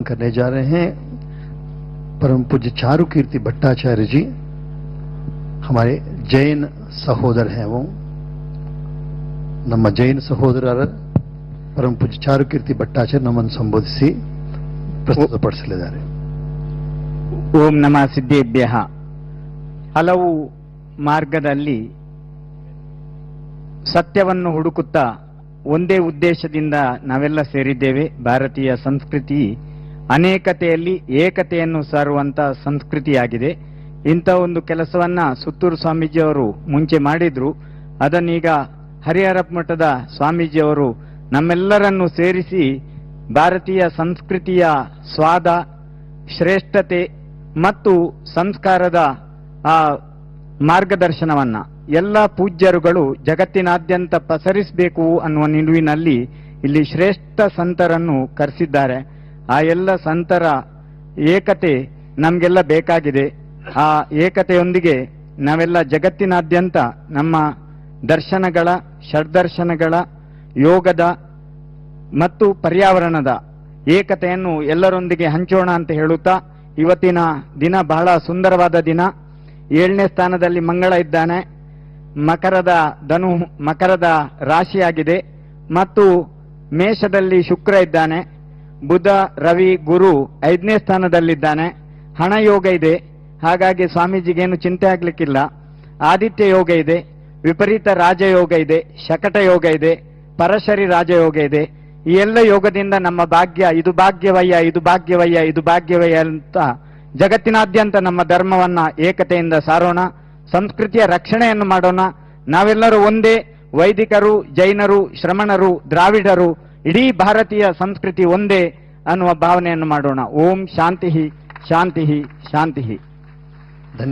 करने जा रहे हैं। परम पूज्य चारु कीर्ति भट्टाचार्य जी हमारे जैन सहोदर हैं। वो ನಮ್ಮ ಜೈನ ಸಹೋದರರ ಪರಮ ಪೂಜ್ಯ ಚಾರು ಕೀರ್ತಿ ಭಟ್ಟಾಚಾರ್ಯ ನಮ್ಮನ್ನು ಸಂಬೋಧಿಸಿ ಪ್ರಸ್ತುತಪಡಿಸಲಿದ್ದಾರೆ. ಓಂ ನಮಃ ಸಿದ್ಧೇಭ್ಯಃ. ಹಲವು ಮಾರ್ಗದಲ್ಲಿ ಸತ್ಯವನ್ನು ಹುಡುಕುತ್ತಾ ಒಂದೇ ಉದ್ದೇಶದಿಂದ ನಾವೆಲ್ಲ ಸೇರಿದ್ದೇವೆ. ಭಾರತೀಯ ಸಂಸ್ಕೃತಿ ಅನೇಕತೆಯಲ್ಲಿ ಏಕತೆಯನ್ನು ಸಾರುವಂತ ಸಂಸ್ಕೃತಿಯಾಗಿದೆ. ಇಂಥ ಒಂದು ಕೆಲಸವನ್ನ ಸುತ್ತೂರು ಸ್ವಾಮೀಜಿಯವರು ಮುಂಚೆ ಮಾಡಿದ್ರು. ಅದನ್ನೀಗ ಹರಿಹರ ಮಠದ ಸ್ವಾಮೀಜಿಯವರು ನಮ್ಮೆಲ್ಲರನ್ನು ಸೇರಿಸಿ ಭಾರತೀಯ ಸಂಸ್ಕೃತಿಯ ಸ್ವಾದ, ಶ್ರೇಷ್ಠತೆ ಮತ್ತು ಸಂಸ್ಕಾರದ ಮಾರ್ಗದರ್ಶನವನ್ನ ಎಲ್ಲ ಪೂಜ್ಯರುಗಳು ಜಗತ್ತಿನಾದ್ಯಂತ ಪಸರಿಸಬೇಕು ಅನ್ನುವ ನಿಲುವಿನಲ್ಲಿ ಇಲ್ಲಿ ಶ್ರೇಷ್ಠ ಸಂತರನ್ನು ಕರೆಸಿದ್ದಾರೆ. ಆ ಎಲ್ಲ ಸಂತರ ಏಕತೆ ನಮಗೆಲ್ಲ ಬೇಕಾಗಿದೆ. ಆ ಏಕತೆಯೊಂದಿಗೆ ನಾವೆಲ್ಲ ಜಗತ್ತಿನಾದ್ಯಂತ ನಮ್ಮ ದರ್ಶನಗಳ, ಷಡ್ದರ್ಶನಗಳ, ಯೋಗದ ಮತ್ತು ಪರ್ಯಾವರಣದ ಏಕತೆಯನ್ನು ಎಲ್ಲರೊಂದಿಗೆ ಹಂಚೋಣ ಅಂತ ಹೇಳುತ್ತಾ, ಇವತ್ತಿನ ದಿನ ಬಹಳ ಸುಂದರವಾದ ದಿನ. 7ನೇ ಸ್ಥಾನದಲ್ಲಿ ಮಂಗಳ ಇದ್ದಾನೆ. ಮಕರದ ರಾಶಿಯಾಗಿದೆ ಮತ್ತು ಮೇಷದಲ್ಲಿ ಶುಕ್ರ ಇದ್ದಾನೆ. ಬುಧ, ರವಿ, ಗುರು 5ನೇ ಸ್ಥಾನದಲ್ಲಿದ್ದಾನೆ. ಹಣ ಯೋಗ ಇದೆ, ಹಾಗಾಗಿ ಸ್ವಾಮೀಜಿಗೇನು ಚಿಂತೆ ಆಗ್ಲಿಕ್ಕಿಲ್ಲ. ಆದಿತ್ಯ ಯೋಗ ಇದೆ, ವಿಪರೀತ ರಾಜಯೋಗ ಇದೆ, ಶಕಟ ಯೋಗ ಇದೆ, ಪರಶರಿ ರಾಜಯೋಗ ಇದೆ. ಈ ಎಲ್ಲ ಯೋಗದಿಂದ ನಮ್ಮ ಭಾಗ್ಯ, ಇದು ಭಾಗ್ಯವಯ್ಯ, ಇದು ಭಾಗ್ಯವಯ್ಯ, ಇದು ಭಾಗ್ಯವಯ್ಯ ಅಂತ ಜಗತ್ತಿನಾದ್ಯಂತ ನಮ್ಮ ಧರ್ಮವನ್ನ ಏಕತೆಯಿಂದ ಸಾರೋಣ, ಸಂಸ್ಕೃತಿಯ ರಕ್ಷಣೆಯನ್ನು ಮಾಡೋಣ. ನಾವೆಲ್ಲರೂ ಒಂದೇ, ವೈದಿಕರು, ಜೈನರು, ಶ್ರಮಣರು, ದ್ರಾವಿಡರು, ಇಡೀ ಭಾರತೀಯ ಸಂಸ್ಕೃತಿ ಒಂದೇ ಅನ್ನುವ ಭಾವನೆಯನ್ನು ಮಾಡೋಣ. ಓಂ ಶಾಂತಿ ಶಾಂತಿ ಶಾಂತಿ.